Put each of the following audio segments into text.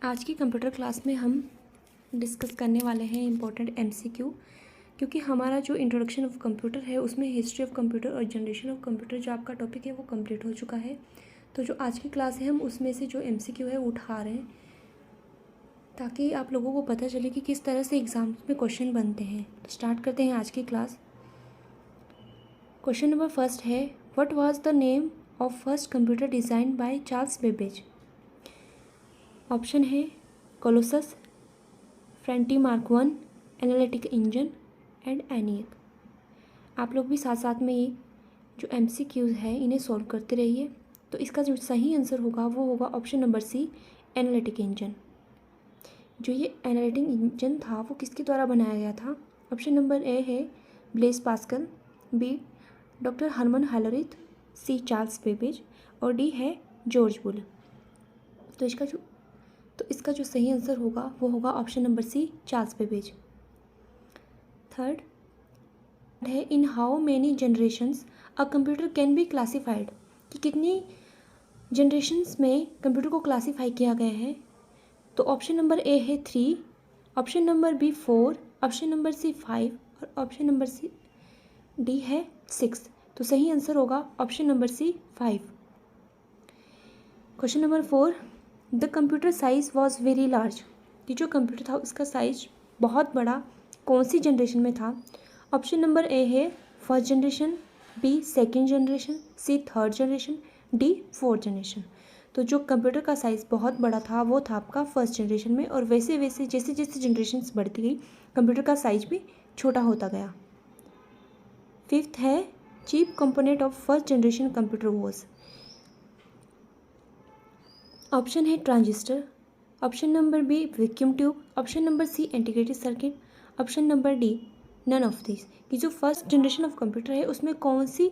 आज की computer class में हम डिस्कस करने वाले हैं इम्पोर्टेंट एमसीक्यू, क्योंकि हमारा जो इंट्रोडक्शन ऑफ कंप्यूटर है उसमें हिस्ट्री ऑफ कंप्यूटर और जनरेशन ऑफ कंप्यूटर जो आपका टॉपिक है वो कंप्लीट हो चुका है। तो जो आज की क्लास है हम उसमें से जो एमसीक्यू है वो उठा रहे हैं ताकि आप लोगों को पता चले कि किस तरह से एग्ज़ाम्स में क्वेश्चन बनते हैं। स्टार्ट करते हैं आज की क्लास। क्वेश्चन नंबर फर्स्ट है, what was the name of first computer design by Charles Babbage. Option है Colossus, Ferranti Mark 1, analytic engine and ENIAC. आप लोग भी साथ साथ में ये जो एमसीक्यूज़ है इन्हें सॉल्व करते रहिए। तो इसका जो सही आंसर होगा वो होगा option number C, analytic engine. जो ये एनालिटिक इंजन था वो किसके द्वारा बनाया गया था? ऑप्शन नंबर ए है Blaise Pascal, B doctor Herman Hollerith, C Charles Babbage और डी है जॉर्ज बुल। तो इसका जो सही आंसर होगा वो होगा option number C, Charles Babbage. Third है, in how many generations a computer can be classified, कि कितनी जनरेशन्स में कंप्यूटर को क्लासीफाई किया गया है? तो ऑप्शन नंबर ए है 3, option number B 4, option number C 5 और ऑप्शन नंबर सी डी है 6। तो सही आंसर होगा option number C 5। Question number 4, the computer size was very large, कि जो कंप्यूटर था उसका साइज बहुत बड़ा कौन सी जनरेशन में था? ऑप्शन नंबर ए है first generation, B second generation, C third generation, D fourth generation. तो जो कंप्यूटर का साइज़ बहुत बड़ा था वो था आपका फर्स्ट जनरेशन में, और वैसे वैसे जैसे जैसे जनरेशन्स बढ़ती गई कंप्यूटर का साइज भी छोटा होता गया। फिफ्थ है, chief component of first generation computer was. Option है transistor, option number B vacuum tube, option number C integrated circuit, option number D none of this. कि जो फर्स्ट जनरेशन ऑफ कंप्यूटर है उसमें कौन सी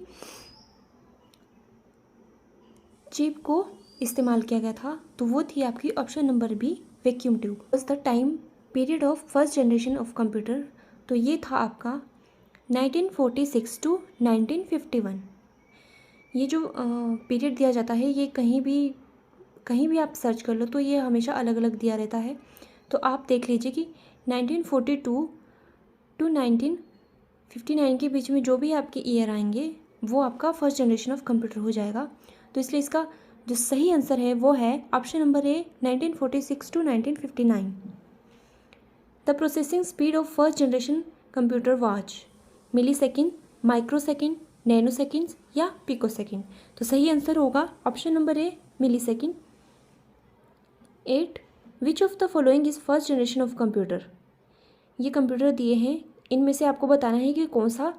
चिप को इस्तेमाल किया गया था? तो वो थी आपकी option number B, vacuum tube. Was the time period of first generation of computer, तो ये था आपका 1946 टू 1951। ये जो पीरियड दिया जाता है ये कहीं भी आप सर्च कर लो तो ये हमेशा अलग अलग दिया रहता है। तो आप देख लीजिए कि 1942 टू 1959 के बीच में जो भी आपके ईयर आएंगे वो आपका फर्स्ट जनरेशन ऑफ कंप्यूटर हो जाएगा। तो इसलिए इसका जो सही आंसर है वो है option number A, 1946 to 1959। The processing speed of first generation computer was, millisecond, microsecond, nanoseconds या पिको सेकेंड। तो सही आंसर होगा option number A, millisecond. 8, which of the following is first generation of computer. ये computer दिए हैं, इनमें से आपको बताना है कि कौन सा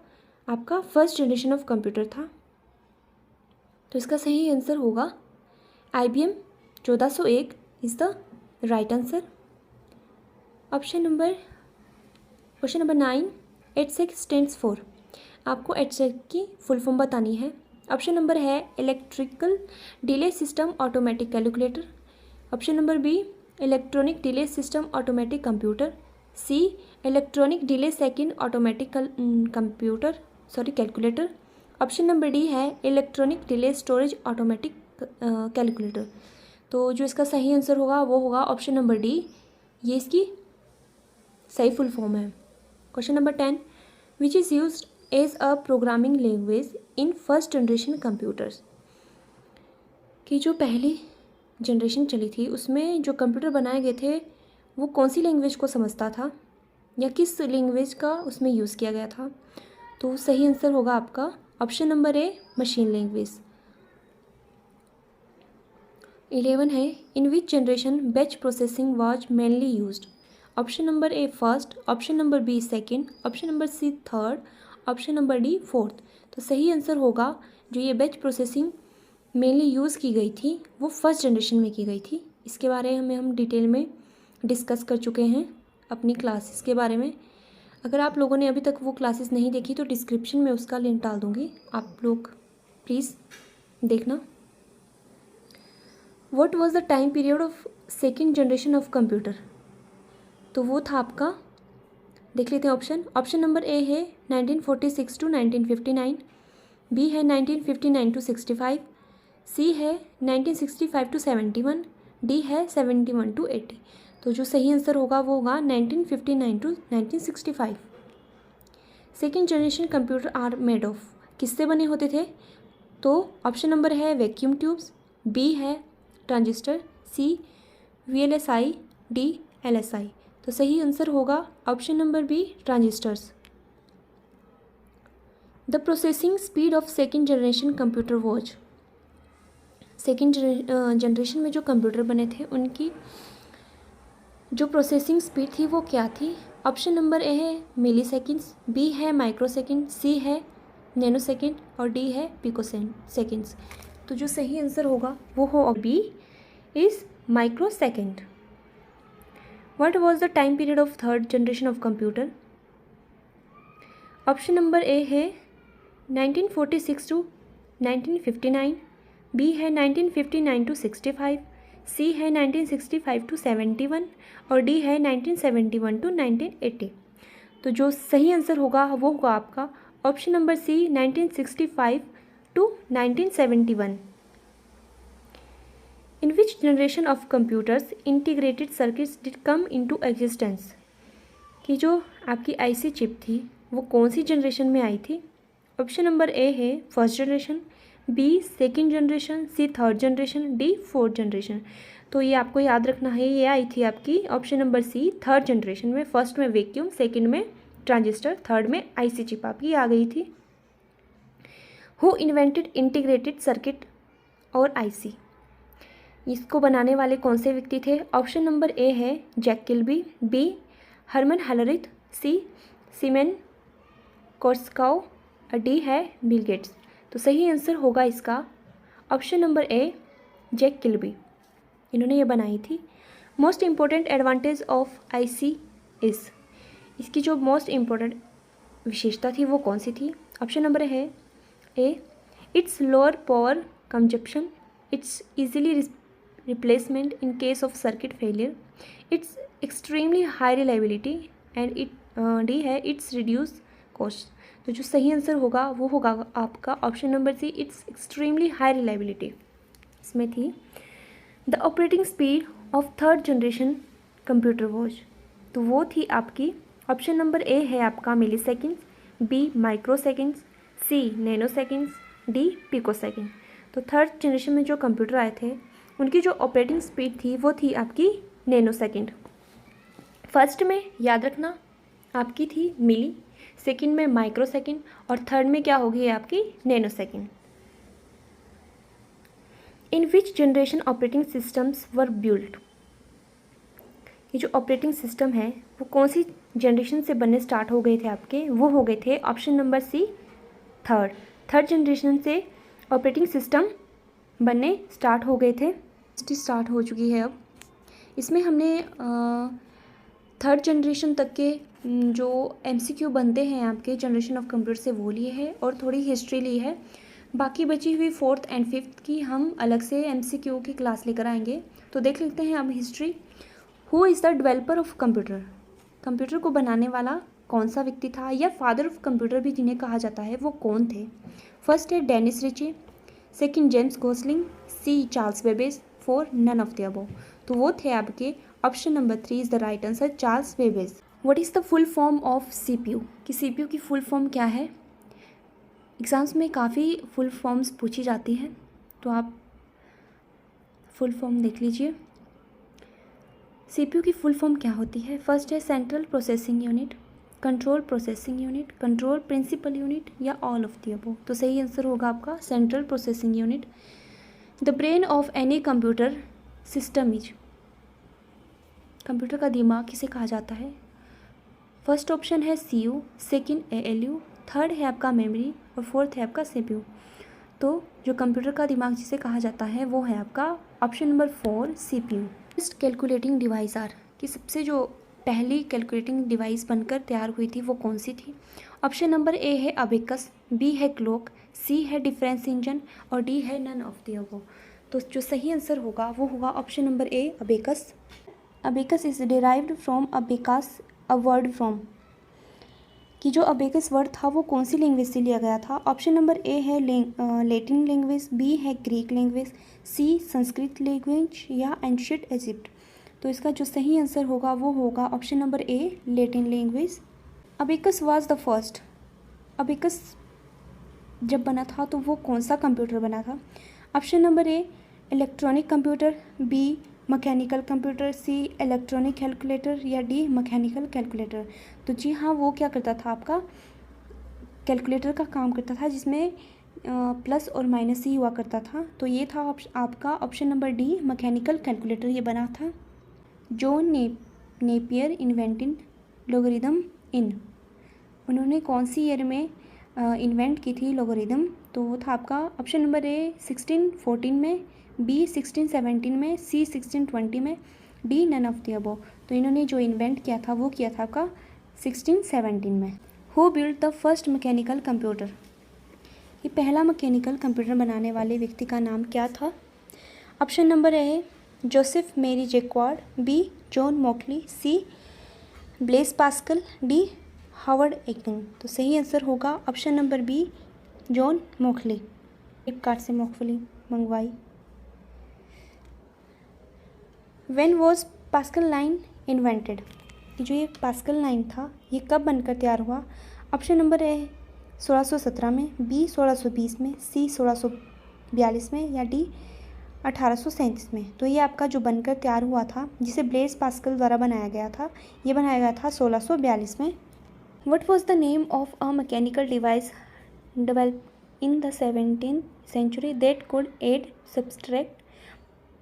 आपका फर्स्ट जनरेशन ऑफ कंप्यूटर था। तो इसका सही आंसर होगा IBM 1401 is the right answer. Question number 9, EDSEC stands for. आपको EDSEC की फुल फॉर्म बतानी है। ऑप्शन नंबर है electrical delay system automatic calculator, option number B electronic delay system automatic computer, C electronic delay second automatic calculator, option number D है electronic delay storage automatic calculator. तो जो इसका सही answer होगा वो होगा ऑप्शन नंबर डी, ये इसकी सही फुल फॉर्म है। Question number 10, which is used as a programming language in first generation computers. कि जो पहली जनरेशन चली थी उसमें जो कंप्यूटर बनाए गए थे वो कौन सी लैंग्वेज को समझता था या किस लैंग्वेज का उसमें यूज़ किया गया था? तो सही आंसर होगा आपका option number A, machine language. 11 है, in which generation batch processing was mainly used. Option number A first, option number B second, option number C third, option number D fourth. तो सही आंसर होगा जो ये batch processing mainly use की गई थी वो फर्स्ट जनरेशन में की गई थी। इसके बारे में हम डिटेल में डिस्कस कर चुके हैं अपनी क्लासेस के बारे में। अगर आप लोगों ने अभी तक वो क्लासेस नहीं देखी तो डिस्क्रिप्शन में उसका लिंक डाल दूँगी, आप लोग प्लीज़ देखना। What was the time period of second generation of computer. तो वो था आपका, देख लेते हैं ऑप्शन नंबर ए है 1946 टू 1959, बी है 1959 टू 65, सी है 1965 टू 71, डी है 71 to 80। तो जो सही आंसर होगा वो होगा 1959 to 1965। Second generation computer are made of, किससे बने होते थे? तो ऑप्शन नंबर है वैक्यूम ट्यूब्स, बी है transistor, C VLSI, D LSI। तो सही आंसर होगा option number B transistors. The processing speed of second generation computer was, second generation में जो कंप्यूटर बने थे उनकी जो प्रोसेसिंग स्पीड थी वो क्या थी? ऑप्शन नंबर ए है मिली सेकेंड्स, बी है माइक्रो सेकेंड, सी है नैनो सेकेंड और डी है पिको सेकेंड्स। तो जो सही आंसर होगा वो हो B is microsecond. What was the time period of third generation of computer? Option number A है 1946 to 1959, बी है 1959 to 65, सी है 1965 to 71 और डी है 1971 to 1980। तो जो सही आंसर होगा वो होगा आपका option number C 1965 to 1971। In which generation of computers integrated circuits did come into existence? कि जो आपकी आईसी चिप थी वो कौन सी जनरेशन में आई थी? ऑप्शन नंबर ए है first generation, B second generation, C third generation, D fourth generation. तो ये आपको याद रखना है, ये आई थी आपकी option number C third generation में। फर्स्ट में वैक्यूम, सेकेंड में ट्रांजिस्टर, थर्ड में आईसी चिप आपकी आ गई थी। हु इन्वेंटेड इंटीग्रेटेड सर्किट और आईसी? इसको बनाने वाले कौन से व्यक्ति थे? ऑप्शन नंबर ए है जैक किल्बी, बी हरमन हेलरिथ, सी सीमेन कोर्सकाउ और डी है बिल गेट्स। तो सही आंसर होगा इसका option number A Jack Kilby, इन्होंने ये बनाई थी। Most important advantage of IC is, इसकी जो मोस्ट इम्पोर्टेंट विशेषता थी वो कौन सी थी? ऑप्शन नंबर है A it's lower power consumption, it's easily replacement in case of circuit failure, it's extremely high reliability and D है इट्स रिड्यूस कॉस्ट। तो जो सही आंसर होगा वो होगा आपका option number C it's extremely high reliability. इसमें थी the operating speed of third generation computer was, तो वो थी आपकी ऑप्शन नंबर ए है आपका milliseconds, B microseconds, C nanoseconds, D pico second. तो थर्ड जनरेशन में जो कंप्यूटर आए थे उनकी जो ऑपरेटिंग स्पीड थी वो थी आपकी नैनो सेकेंड। फर्स्ट में याद रखना आपकी थी मिली, सेकेंड में माइक्रो सेकेंड और थर्ड में क्या होगी आपकी nano second. In which generation operating systems were built? ये जो ऑपरेटिंग सिस्टम है वो कौन सी जनरेशन से बनने स्टार्ट हो गए थे आपके? वो हो गए थे option number C third generation से ऑपरेटिंग सिस्टम बनने स्टार्ट हो गए थे। स्टार्ट हो चुकी है अब। इसमें हमने थर्ड जनरेशन तक के जो MCQ बनते हैं आपके जनरेशन ऑफ कंप्यूटर से वो लिए है और थोड़ी हिस्ट्री ली है। बाकी बची हुई फोर्थ एंड फिफ्थ की हम अलग से MCQ की क्लास लेकर आएंगे। तो देख लेते हैं अब history. Who is the developer of computer? Computer को बनाने वाला कौन सा व्यक्ति था या फादर ऑफ कंप्यूटर भी जिन्हें कहा जाता है वो कौन थे? फर्स्ट है Dennis Ritchie, second James Gosling, C Charles Babbage, four none of the above. तो वो थे आपके option number 3 is the right answer Charles Babbage. What is the full form of CPU? कि CPU की फुल फॉर्म क्या है? Exams में काफ़ी फुल फॉर्म्स पूछी जाती हैं तो आप फुल फॉर्म देख लीजिए। CPU की फुल फॉर्म क्या होती है? फर्स्ट है central processing unit, control processing unit, control principal unit या ऑल ऑफ द अबव। तो सही आंसर होगा आपका central processing unit. The brain of any computer system is, computer का दिमाग किसे कहा जाता है? फर्स्ट ऑप्शन है CPU, सेकेंड ALU, थर्ड है आपका मेमोरी और फोर्थ है आपका CPU। तो जो कंप्यूटर का दिमाग जिसे कहा जाता है वो है आपका option number 4 CPU। First calculating device are, कि सबसे जो पहली कैलकुलेटिंग डिवाइस बनकर तैयार हुई थी वो कौन सी थी? ऑप्शन नंबर ए है अबेकस, बी है क्लॉक, सी है डिफरेंस इंजन और डी है नन ऑफ द अबव। तो जो सही आंसर होगा वो होगा option number A abacus. Abacus is derived from abacus, a word from, कि जो अबेकस वर्ड था वो कौन सी लैंग्वेज से लिया गया था। ऑप्शन नंबर ए है लैटिन लैंग्वेज, बी है ग्रीक लैंग्वेज, सी संस्कृत लैंग्वेज या एंशिएंट इजिप्ट। तो इसका जो सही आंसर होगा वो होगा option number A Latin language. Abacus was the first, abacus जब बना था तो वो कौन सा कंप्यूटर बना था। Option number A electronic computer, B mechanical computer, C electronic calculator या डी मैकेनिकल कैलकुलेटर। तो जी हाँ, वो क्या करता था, आपका कैलकुलेटर का काम करता था जिसमें प्लस और माइनस ही हुआ करता था। तो ये था आपका option number D mechanical calculator ये बना था। जॉन नेपियर इन्वेंटेड लॉगरिदम इन, उन्होंने कौन सी ईयर में इन्वेंट की थी लॉगरिदम। तो वो था आपका ऑप्शन नंबर ए 1614 में, बी 1617 में, सी 1620 में, D none of the above. तो इन्होंने जो इन्वेंट किया था वो किया था आपका 1617 में। Who build the first mechanical computer, ये पहला मैकेनिकल कंप्यूटर बनाने वाले व्यक्ति का नाम क्या था। Option number A Joseph Marie Jacquard, B John Mauchly, C Blaise Pascal, D Howard Aiken. तो सही आंसर होगा option number B John Mauchly, Flipkart से मूंगफली मंगवाई। When was Pascaline invented, जो ये पास्कल लाइन था ये कब बनकर तैयार हुआ। ऑप्शन नंबर ए 1617 में, बी 1620 में, सी 1642 में या डी 1837 में। तो ये आपका जो बनकर तैयार हुआ था जिसे ब्लेस पास्कल द्वारा बनाया गया था, ये बनाया गया था 1642 में। What was the name of a mechanical device developed in the 17th century that could add, subtract,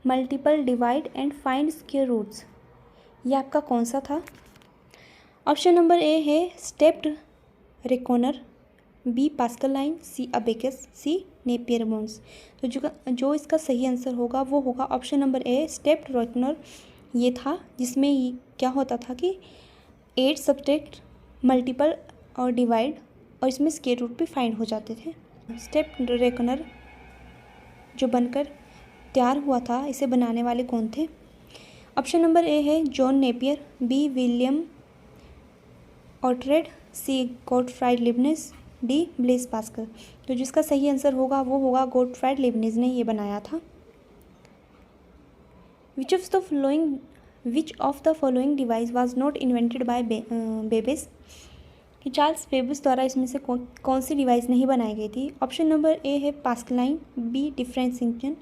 multiple, divide and find square roots? ये आपका कौन सा था। ऑप्शन नंबर ए है stepped reckoner, B pascal line, सी abacus, सी Napier bones. तो जो इसका सही आंसर होगा वो होगा ऑप्शन नंबर ए स्टेप्ड रेकॉनर। ये था जिसमें क्या होता था कि एड, सब्ट्रैक्ट, मल्टीपल और डिवाइड और इसमें स्क्वायर रूट भी फाइंड हो जाते थे। स्टेप रेकनर जो बनकर तैयार हुआ था इसे बनाने वाले कौन थे। ऑप्शन नंबर ए है John Napier, B William Oughtred, C Gottfried Leibniz, D Blaise Pascal. तो जिसका सही आंसर होगा वो होगा गॉटफ्राइड लीबनिज ने ये बनाया था। Which of the following device was not invented by Babbage, कि चार्ल्स बेबेज द्वारा इसमें से कौन सी डिवाइस नहीं बनाई गई थी। ऑप्शन नंबर ए है Pascaline, B difference engine,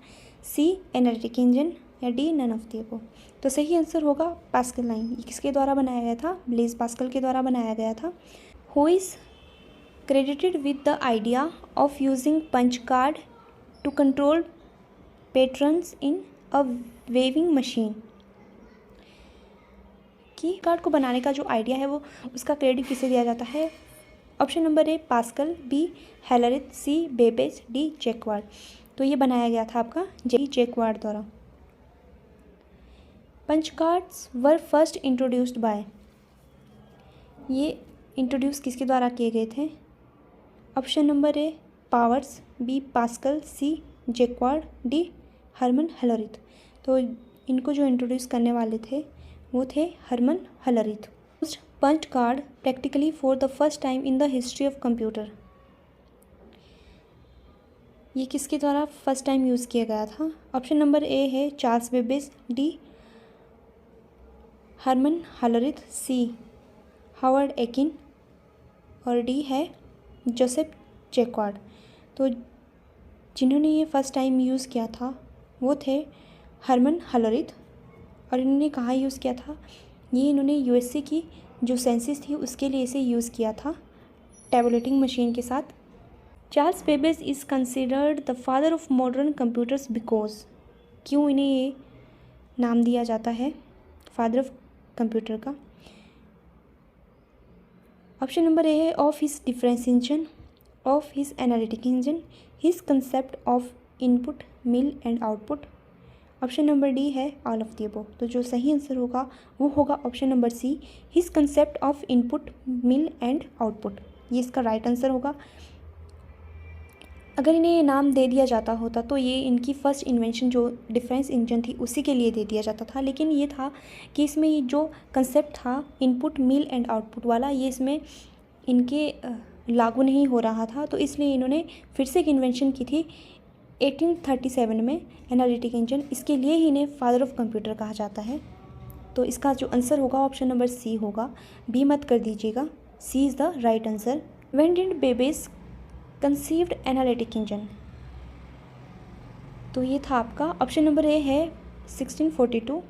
C analytic engine या D none of the above. तो सही आंसर होगा पास्कल लाइन। ये किसके द्वारा बनाया गया था, ब्लेस पास्कल के द्वारा बनाया गया था। Who is credited with the idea of using punch card to control patterns in a weaving machine, की कार्ड को बनाने का जो आइडिया है वो उसका क्रेडिट किसे दिया जाता है। Option number A Pascal, B Hollerith, C Babbage, D Jacquard. तो ये बनाया गया था आपका जैक्वार्ड द्वारा। Punch cards were first introduced by, ये इंट्रोड्यूस किसके द्वारा किए गए थे। Option number A Powers, B Pascal, C Jacquard, D Herman Hollerith. तो इनको जो इंट्रोड्यूस करने वाले थे वो थे Herman Hollerith. Punch card practically for the first time in the history of computer, ये किसके द्वारा फर्स्ट टाइम यूज़ किया गया था। ऑप्शन नंबर ए है चार्ल्स बेबेज, डी हर्मन हेलरिथ, सी हावर्ड एकिन और डी है जोसेफ जैक्वार्ड। तो जिन्होंने ये फर्स्ट टाइम यूज़ किया था वो थे हर्मन हेलरिथ। और इन्होंने कहाँ यूज़ किया था, ये इन्होंने यूएसए की जो सेंसिस थी उसके लिए इसे यूज़ किया था टैबुलेटिंग मशीन के साथ। Charles Babbage is considered the father of modern computers because, क्यों इन्हें ये नाम दिया जाता है फादर ऑफ कंप्यूटर का। ऑप्शन नंबर ए है of his difference engine, of his analytic engine, his concept of input mill and output. Option number D है ऑल ऑफ द अबव। तो जो सही आंसर होगा वो होगा option number see his concept of input mill and output. ये इसका right answer होगा। अगर इन्हें ये नाम दे दिया जाता होता तो ये इनकी फ़र्स्ट इन्वेंशन जो डिफरेंस इंजन थी उसी के लिए दे दिया जाता था, लेकिन ये था कि इसमें ये जो कंसेप्ट था इनपुट मिल एंड आउटपुट वाला ये इसमें इनके लागू नहीं हो रहा था, तो इसलिए इन्होंने फिर से एक इन्वेंशन की थी 1837 में, एनालिटिक इंजन। इसके लिए ही इन्हें फादर ऑफ कंप्यूटर कहा जाता है। तो इसका जो आंसर होगा ऑप्शन नंबर सी होगा, बी मत कर दीजिएगा, C is the right answer. When did Babbage conceived analytic engine? तो ये था आपका ऑप्शन नंबर ए है 1642,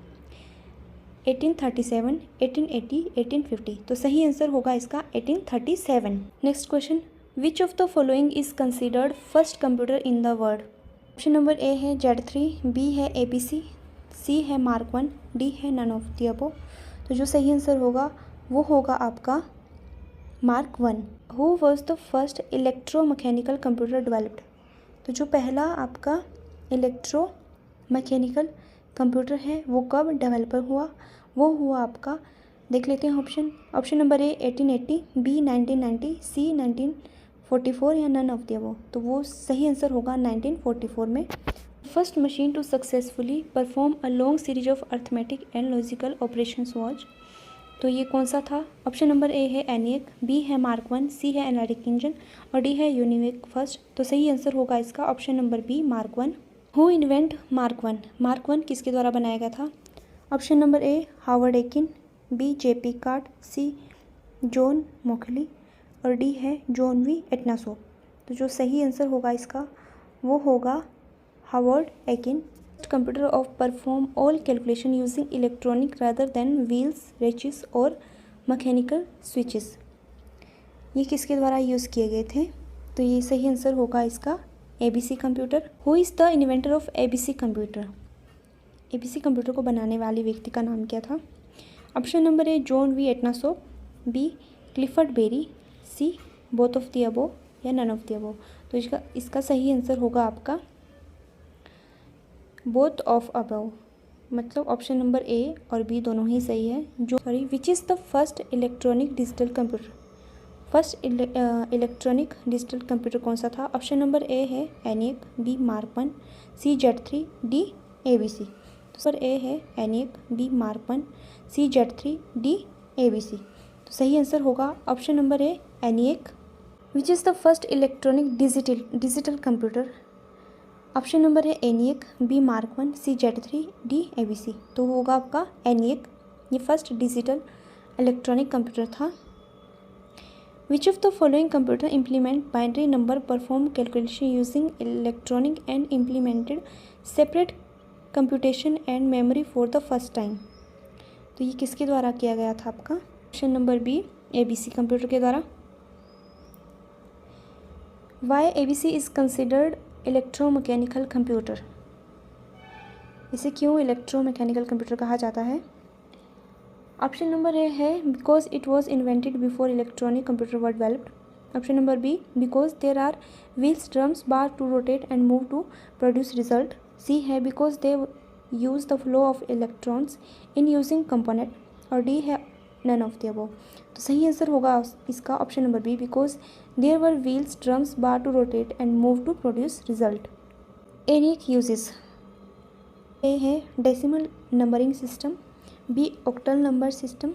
1837, 1880, 1850। तो सही आंसर होगा इसका 1837। Next question, which of the following is considered first computer in the world? Option number A है Z3, बी है ABC, सी है मार्क 1, डी है नन ऑफ द अबव। तो जो सही आंसर होगा वो होगा आपका mark 1। Who was the first electromechanical computer developed? तो जो पहला आपका इलेक्ट्रो मैकेनिकल कंप्यूटर है वो कब डेवलपर हुआ? वो हुआ आपका, देख लेते हैं ऑप्शन नंबर ए 1880, बी 1990, सी 1944 या नन ऑफ द अबव। तो वो सही आंसर होगा 1944 में। First machine to successfully perform a long series of arithmetic and logical operations was? तो ये कौन सा था? ऑप्शन नंबर ए है ENIAC, बी है मार्क 1, सी है एनालिटिक इंजन और डी है यूनिवेक फर्स्ट। तो सही आंसर होगा इसका option number B, Mark 1। Who invent Mark 1? Mark 1 किसके द्वारा बनाया गया था? Option number A Howard Aiken, B JP Eckert, C John Mauchly और डी है जॉन वी एटनासोप। तो जो सही आंसर होगा इसका वो होगा Howard Aiken. Computer of perform all calculation using electronic rather than wheels, ratchets और मैकेनिकल स्विचेस। ये किसके द्वारा यूज़ किए गए थे? तो ये सही आंसर होगा इसका ABC computer. Who is the inventor of ABC computer? ABC computer को बनाने वाले व्यक्ति का नाम क्या था? Option number A John V Atanasoff, B Clifford Berry, C both of the above या नन ऑफ द अबव। तो इसका सही आंसर होगा आपका बोथ ऑफ अबव, मतलब ऑप्शन नंबर ए और बी दोनों ही सही है। Which is the first electronic digital computer? First electronic digital computer कौन सा था? ऑप्शन नंबर ए है ENIAC, बी मार्क 1, सी Z3, डी ABC। तो सर ए है ENIAC, बी मार्क 1, सी Z3, डी ABC। तो सही आंसर होगा option number A ENIAC। Which is the first electronic digital computer? Option number है ENIAC, बी मार्क 1, सी Z3, D ABC। तो होगा आपका ENIAC, ये फर्स्ट डिजिटल इलेक्ट्रॉनिक कंप्यूटर था। Which of the following computer implement binary number perform calculation using electronic and implemented separate computation and memory for the first time? तो ये किसके द्वारा किया गया था आपका? Option number B ABC computer के द्वारा। Why ABC is considered electromechanical computer? इसे क्यों इलेक्ट्रोमैकेनिकल कंप्यूटर कहा जाता है? ऑप्शन नंबर ए है because it was invented before electronic computer were developed. Option number B because there are wheels, drums, bar to rotate and move to produce result. C है because they use the flow of electrons in using component और D है none of the above. तो सही answer होगा इसका option number B because there were wheels, drums, bar to rotate and move to produce result. ENIAC uses A है decimal numbering system, B octal number system,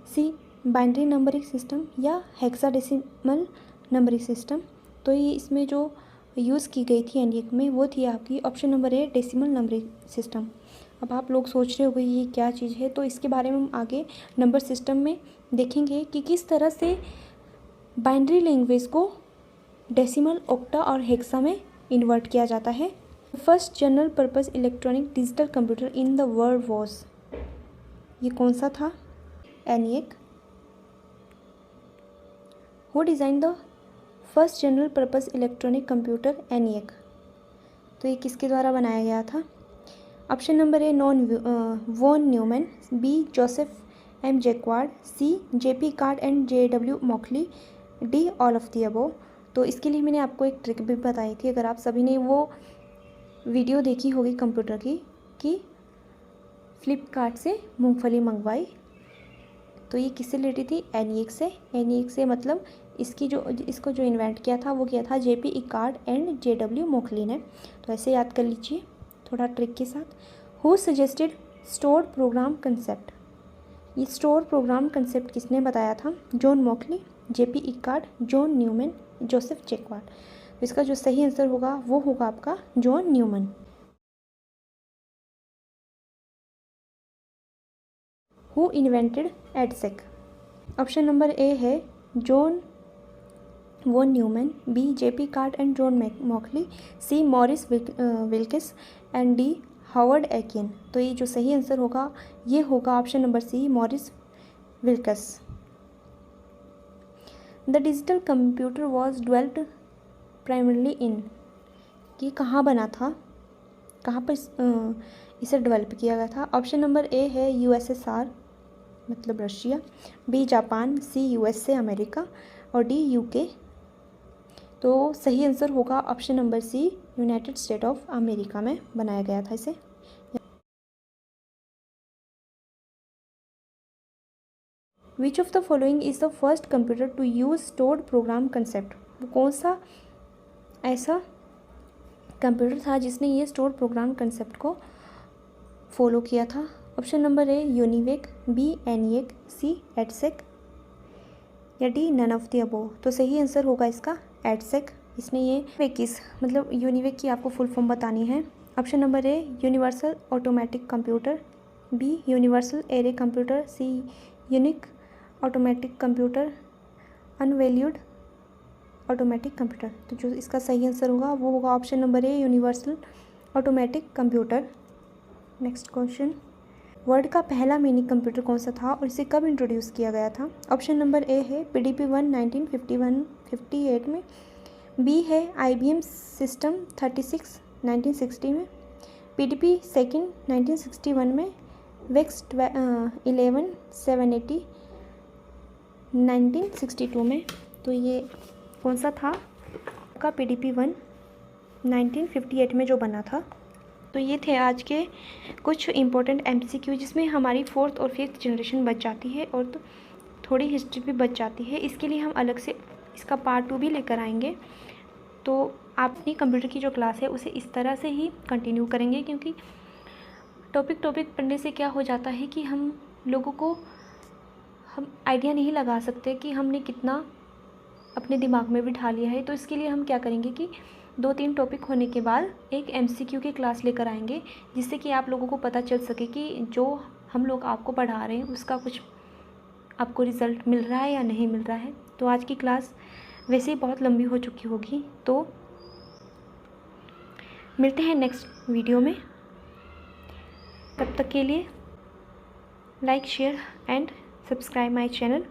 C binary numbering system या hexadecimal numbering system. तो ये इसमें जो use की गई थी ENIAC में वो थी आपकी ऑप्शन नंबर ए डेसिमल नंबरिंग सिस्टम। अब आप लोग सोच रहे हो भाई ये क्या चीज़ है, तो इसके बारे में हम आगे नंबर सिस्टम में देखेंगे कि किस तरह से बाइनरी लैंग्वेज को डेसिमल, ऑक्टा और हेक्सा में इन्वर्ट किया जाता है। First general purpose electronic digital computer in the world was? ये कौन सा था? ENIAC। Who designed the first general purpose electronic computer? ENIAC। तो ये किसके द्वारा बनाया गया था? Option number A von Neumann, B Joseph M Jacquard, C JP Eckert and JW Mauchly, D all of the above. तो इसके लिए मैंने आपको एक ट्रिक भी बताई थी, अगर आप सभी ने वो वीडियो देखी होगी कंप्यूटर की कि फ्लिपकार्ट से मूंगफली मंगवाई, तो ये किससे रिलेटेड थी? ENIAC से मतलब इसको जो इन्वेंट किया था वो किया था JP कार्ट एंड JW मोखली ने। तो ऐसे याद कर लीजिए थोड़ा ट्रिक के साथ। Who suggested stored program concept? ये स्टोर प्रोग्राम कंसेप्ट किसने बताया था? John Mauchly, J P Eckert, John Neumann, Joseph Jacquard. तो इसका जो सही आंसर होगा वो होगा आपका John Neumann. Who invented EDSAC? Option number A है John von Neumann, B J P Eckert and John Mauchly, C Maurice Wilkes and D Howard Aiken. तो ये जो सही आंसर होगा ये होगा option number C, Morris Wilkes. The digital computer was developed primarily in, ये कहाँ बना था, कहाँ पर इसे डेवलप किया गया था? ऑप्शन नंबर ए है यूएसएसआर मतलब Russia, B Japan, C USA America और डी यूके। तो सही आंसर होगा option number C, United State of America में बनाया गया था इसे। Which of the following is the first computer to use stored program concept? वो कौन सा ऐसा कंप्यूटर था जिसने ये स्टोर्ड प्रोग्राम कंसेप्ट को फॉलो किया था? Option number A UNIVAC, B ENIAC, C EDSAC या D none of the above. तो सही आंसर होगा इसका एडसेक। इसने ये वेकिस मतलब यूनिवेक की आपको फुल फॉर्म बतानी है। Option number A universal automatic computer, B universal array computer, C unique automatic computer, unvalued automatic computer. तो जो इसका सही आंसर होगा वो होगा option number A, universal automatic computer. Next question, world का पहला मिनी कंप्यूटर कौन सा था और इसे कब इंट्रोड्यूस किया गया था? ऑप्शन नंबर ए है PDP-1 1958 में, बी है IBM सिस्टम 36 1960 में, PDP सेकेंड 1961 में, वेक्स 11 780 1962 में। तो ये कौन सा था का PDP-1 1958 में जो बना था। तो ये थे आज के कुछ इम्पोर्टेंट MCQ जिसमें हमारी 4th और 5th जनरेशन बच जाती है और तो थोड़ी हिस्ट्री भी बच जाती है। इसके लिए हम अलग से इसका पार्ट 2 भी लेकर आएंगे। तो आप अपनी कंप्यूटर की जो क्लास है उसे इस तरह से ही कंटिन्यू करेंगे, क्योंकि टॉपिक पढ़ने से क्या हो जाता है कि हम लोगों को हम आइडिया नहीं लगा सकते कि हमने कितना अपने दिमाग में बिठा लिया है। तो इसके लिए हम क्या करेंगे कि 2-3 टॉपिक होने के बाद एक MCQ की क्लास लेकर आएंगे, जिससे कि आप लोगों को पता चल सके कि जो हम लोग आपको पढ़ा रहे हैं उसका कुछ आपको रिज़ल्ट मिल रहा है या नहीं मिल रहा है। तो आज की क्लास वैसे ही बहुत लंबी हो चुकी होगी, तो मिलते हैं नेक्स्ट वीडियो में। तब तक के लिए like, share and subscribe my channel.